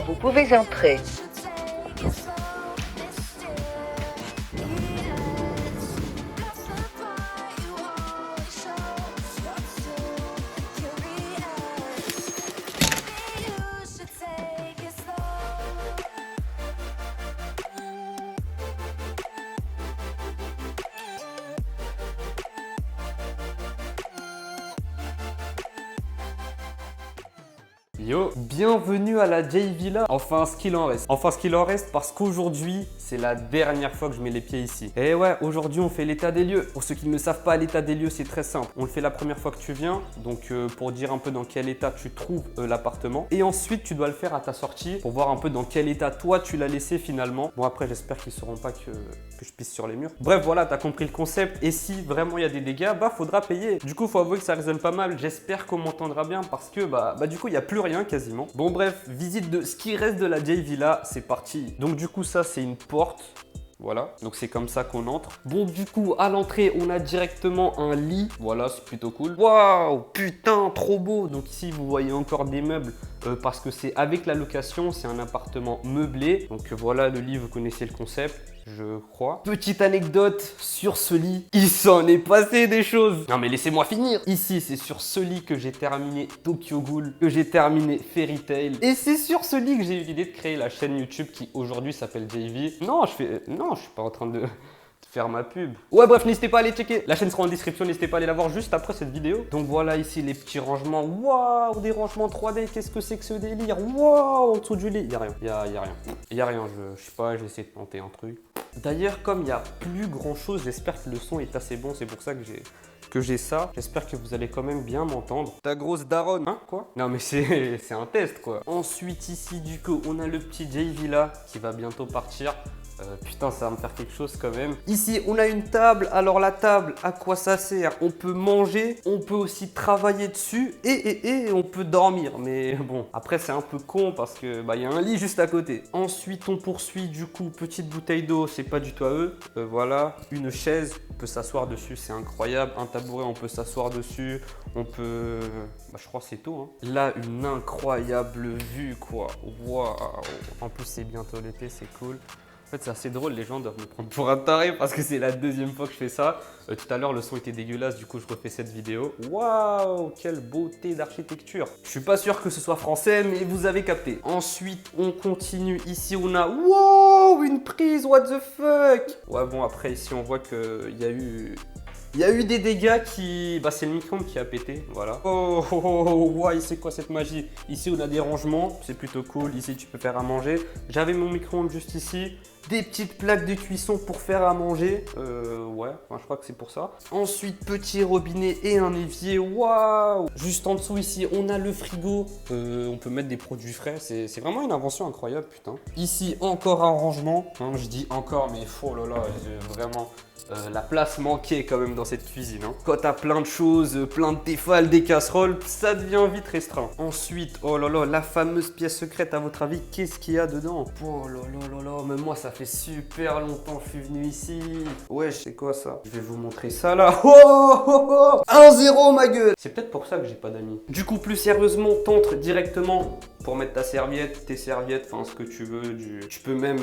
Vous pouvez entrer. Yo, bienvenue à la J-Villa. Enfin, ce qu'il en reste. Parce qu'aujourd'hui, c'est la dernière fois que je mets les pieds ici. Et ouais, aujourd'hui, on fait l'état des lieux. Pour ceux qui ne le savent pas, l'état des lieux, c'est très simple. On le fait la première fois que tu viens, donc pour dire un peu dans quel état tu trouves l'appartement. Et ensuite, tu dois le faire à ta sortie pour voir un peu dans quel état toi tu l'as laissé finalement. Bon, après, j'espère qu'ils ne sauront pas que je pisse sur les murs. Bref, voilà, t'as compris le concept. Et si vraiment il y a des dégâts, bah faudra payer. Du coup, faut avouer que ça résonne pas mal. J'espère qu'on m'entendra bien parce que du coup, il n'y a plus rien quasiment. Bon bref, visite de ce qui reste de la J-Villa, c'est parti. Donc du coup, ça c'est une porte. Voilà, donc c'est comme ça qu'on entre. Bon, du coup, à l'entrée, on a directement un lit. Voilà, c'est plutôt cool. Waouh, putain, trop beau. Donc ici, vous voyez encore des meubles parce que c'est avec la location, c'est un appartement meublé. Donc voilà, le lit, vous connaissez le concept, je crois. Petite anecdote sur ce lit, il s'en est passé des choses. Non mais laissez-moi finir. Ici, c'est sur ce lit que j'ai terminé Tokyo Ghoul, que j'ai terminé Fairy Tail. Et c'est sur ce lit que j'ai eu l'idée de créer la chaîne YouTube qui aujourd'hui s'appelle JV. Non, je suis pas en train de faire ma pub. Ouais bref, n'hésitez pas à aller checker. La chaîne sera en description, n'hésitez pas à aller la voir juste après cette vidéo. Donc voilà ici les petits rangements. Waouh, des rangements 3D, qu'est-ce que c'est que ce délire? Waouh, en dessous du lit, y a rien, y a rien. Y a rien, je sais pas, j'ai essayé de tenter un truc. D'ailleurs, comme il n'y a plus grand chose, j'espère que le son est assez bon, c'est pour ça que j'ai ça. J'espère que vous allez quand même bien m'entendre. Ta grosse daronne, hein, quoi? Non mais c'est un test, quoi. Ensuite ici, du coup, on a le petit J-Villa qui va bientôt partir. Putain, ça va me faire quelque chose quand même. Ici, on a une table. Alors la table, à quoi ça sert? On peut manger, on peut aussi travailler dessus et on peut dormir. Mais bon, après c'est un peu con parce que y a un lit juste à côté. Ensuite, on poursuit du coup, petite bouteille d'eau, c'est pas du tout à eux. Voilà, une chaise, on peut s'asseoir dessus, c'est incroyable. Un tabouret, on peut s'asseoir dessus. On peut... je crois que c'est tout. Hein. Là, une incroyable vue, quoi. Waouh. En plus, c'est bientôt l'été, c'est cool. En fait, c'est assez drôle, les gens doivent me prendre pour un taré parce que c'est la deuxième fois que je fais ça. Tout à l'heure, le son était dégueulasse, du coup, je refais cette vidéo. Waouh, quelle beauté d'architecture. Je suis pas sûr que ce soit français, mais vous avez capté. Ensuite, on continue. Ici, on a... Wow, une prise, what the fuck. Ouais, bon, après, ici, on voit qu'il y a eu... Il y a eu des dégâts qui... c'est le micro-ondes qui a pété, voilà. Ouais, c'est quoi cette magie? Ici, on a des rangements, c'est plutôt cool. Ici, tu peux faire à manger. J'avais mon micro-ondes juste ici. Des petites plaques de cuisson pour faire à manger. Ouais, je crois que c'est pour ça. Ensuite, petit robinet et un évier. Waouh! Juste en dessous, ici, on a le frigo. On peut mettre des produits frais. C'est vraiment une invention incroyable, putain. Ici, encore un rangement. Hein, je dis encore, mais oh là là, vraiment... la place manquait quand même dans cette cuisine. Hein. Quand t'as plein de choses, plein de Tefal, des casseroles, ça devient vite restreint. Ensuite, oh là là, la fameuse pièce secrète, à votre avis, qu'est-ce qu'il y a dedans? Oh là là là là, même moi, ça fait super longtemps que je suis venu ici. Ouais, c'est quoi ça? Je vais vous montrer ça là. Oh, oh, oh 1-0 ma gueule. C'est peut-être pour ça que j'ai pas d'amis. Du coup, plus sérieusement, t'entres directement pour mettre ta serviette, tes serviettes, enfin ce que tu veux. Tu peux même...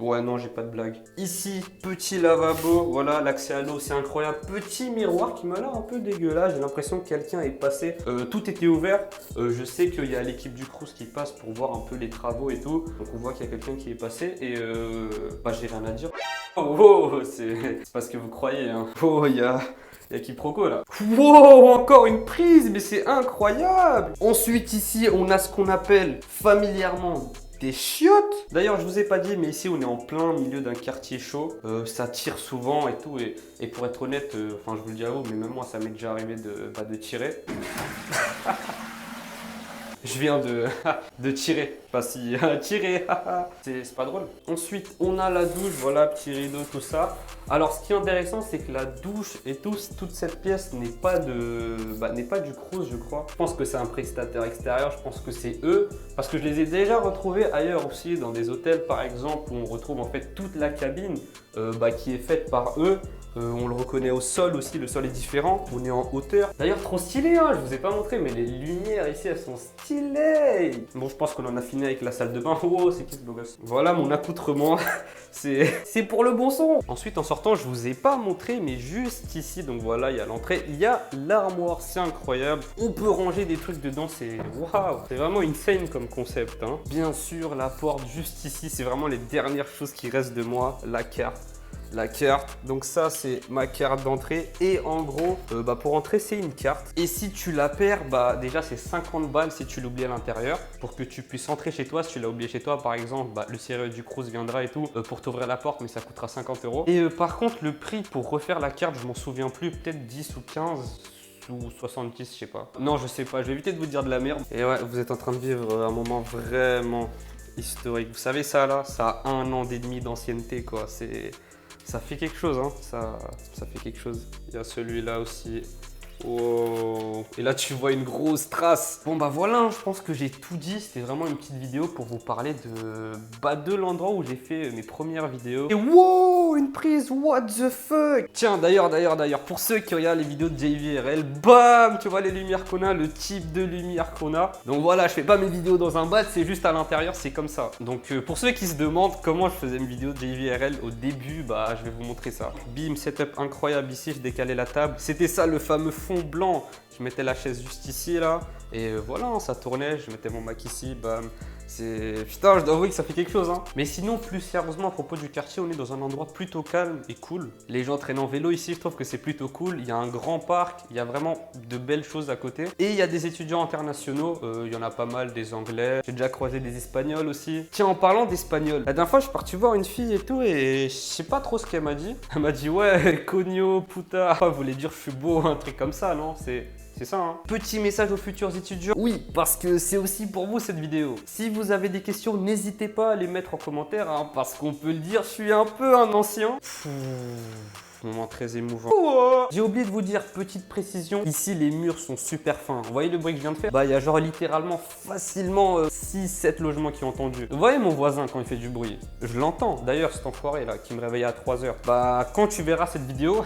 Ouais, non, j'ai pas de blague. Ici, petit lavabo. Voilà, l'accès à l'eau, c'est incroyable. Petit miroir qui m'a l'air un peu dégueulasse. J'ai l'impression que quelqu'un est passé. Tout était ouvert. Je sais qu'il y a l'équipe du Crous qui passe pour voir un peu les travaux et tout. Donc on voit qu'il y a quelqu'un qui est passé et j'ai rien à dire. Oh, c'est parce que vous croyez. Hein. Oh, il y a quiproquo là. Wow, encore une prise, mais c'est incroyable. Ensuite ici, on a ce qu'on appelle familièrement des chiottes. D'ailleurs, je vous ai pas dit, mais ici on est en plein milieu d'un quartier chaud. Ça tire souvent et tout. Et pour être honnête, je vous le dis à vous, mais même moi, ça m'est déjà arrivé de tirer. Je viens de tirer, pas si tirer, c'est pas drôle. Ensuite, on a la douche, voilà, petit rideau, tout ça. Alors, ce qui est intéressant, c'est que la douche et toute cette pièce n'est pas du Crous, je crois. Je pense que c'est un prestataire extérieur, je pense que c'est eux, parce que je les ai déjà retrouvés ailleurs aussi, dans des hôtels par exemple, où on retrouve en fait toute la cabine qui est faite par eux. On le reconnaît au sol aussi, le sol est différent, on est en hauteur. D'ailleurs trop stylé, hein, je vous ai pas montré, mais les lumières ici elles sont stylées. Bon, je pense qu'on en a fini avec la salle de bain. Oh, c'est qui ce beau gosse? Voilà mon accoutrement, c'est pour le bon son. Ensuite en sortant, je vous ai pas montré, mais juste ici, donc voilà, il y a l'entrée, il y a l'armoire, c'est incroyable. On peut ranger des trucs dedans, c'est waouh, c'est vraiment insane comme concept, hein. Bien sûr, la porte juste ici, c'est vraiment les dernières choses qui restent de moi, la carte. La carte, donc ça c'est ma carte d'entrée et en gros pour entrer c'est une carte et si tu la perds déjà c'est 50 balles si tu l'oublies à l'intérieur pour que tu puisses entrer chez toi. Si tu l'as oublié chez toi par exemple, le serrurier du Crous viendra et tout pour t'ouvrir la porte, mais ça coûtera 50 € et par contre le prix pour refaire la carte je m'en souviens plus, peut-être 10 ou 15 ou 70, je sais pas. Non je sais pas, je vais éviter de vous dire de la merde. Et ouais, vous êtes en train de vivre un moment vraiment historique. Vous savez ça là, ça a 1 an et demi d'ancienneté quoi, ça fait quelque chose, hein. Ça fait quelque chose. Il y a celui-là aussi. Oh. Et là, tu vois une grosse trace. Bon, voilà, hein, je pense que j'ai tout dit. C'était vraiment une petite vidéo pour vous parler de l'endroit où j'ai fait mes premières vidéos. Et wow, une prise, what the fuck. Tiens, d'ailleurs, pour ceux qui regardent les vidéos de JVRL, bam, tu vois les lumières qu'on a, le type de lumière qu'on a. Donc voilà, je fais pas mes vidéos dans un bat, c'est juste à l'intérieur, c'est comme ça. Donc pour ceux qui se demandent comment je faisais mes vidéos de JVRL au début, je vais vous montrer ça. Bim, setup incroyable ici, je décalais la table. C'était ça le fameux fond blanc. Je mettais la chaise juste ici là et voilà, ça tournait, je mettais mon Mac ici, bam. Putain, je dois avouer que ça fait quelque chose, hein. Mais sinon, plus sérieusement, à propos du quartier, on est dans un endroit plutôt calme et cool. Les gens traînent en vélo ici, je trouve que c'est plutôt cool. Il y a un grand parc, il y a vraiment de belles choses à côté. Et il y a des étudiants internationaux, il y en a pas mal, des Anglais. J'ai déjà croisé des Espagnols aussi. Tiens, en parlant d'Espagnol, la dernière fois, je suis parti voir une fille et tout et je sais pas trop ce qu'elle m'a dit. Elle m'a dit, ouais, coño, puta. Elle voulait dire, je suis beau, un truc comme ça, non? C'est ça, hein. Petit message aux futurs étudiants. Oui, parce que c'est aussi pour vous cette vidéo. Si vous avez des questions, n'hésitez pas à les mettre en commentaire, hein, parce qu'on peut le dire, je suis un peu un ancien. Moment très émouvant. J'ai oublié de vous dire, petite précision, ici les murs sont super fins. Vous voyez le bruit que je viens de faire? Il y a genre littéralement facilement 6-7 logements qui ont entendu. Vous voyez mon voisin quand il fait du bruit? Je l'entends. D'ailleurs cet enfoiré là qui me réveillait à 3 h. Quand tu verras cette vidéo,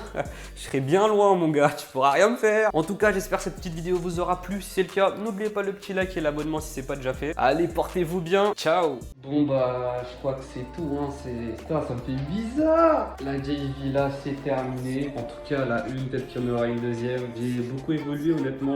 je serai bien loin mon gars, tu pourras rien me faire. En tout cas j'espère que cette petite vidéo vous aura plu. Si c'est le cas, n'oubliez pas le petit like et l'abonnement si c'est pas déjà fait. Allez, portez-vous bien, ciao. Bon je crois que c'est tout, hein. Putain, ça me fait bizarre. La JV là c'est terminé. En tout cas, la une, peut-être qu'il y en aura une deuxième. J'ai beaucoup évolué, honnêtement.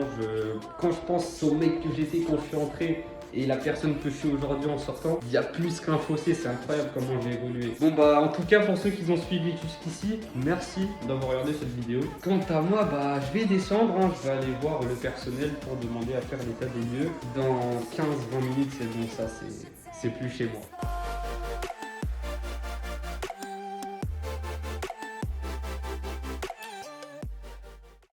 Quand je pense au mec que j'étais quand je suis entré et la personne que je suis aujourd'hui en sortant, il y a plus qu'un fossé. C'est incroyable comment j'ai évolué. Bon, en tout cas, pour ceux qui ont suivi jusqu'ici, merci d'avoir regardé cette vidéo. Quant à moi, je vais descendre. Hein. Je vais aller voir le personnel pour demander à faire l'état des lieux. Dans 15-20 minutes, c'est bon, ça, c'est plus chez moi.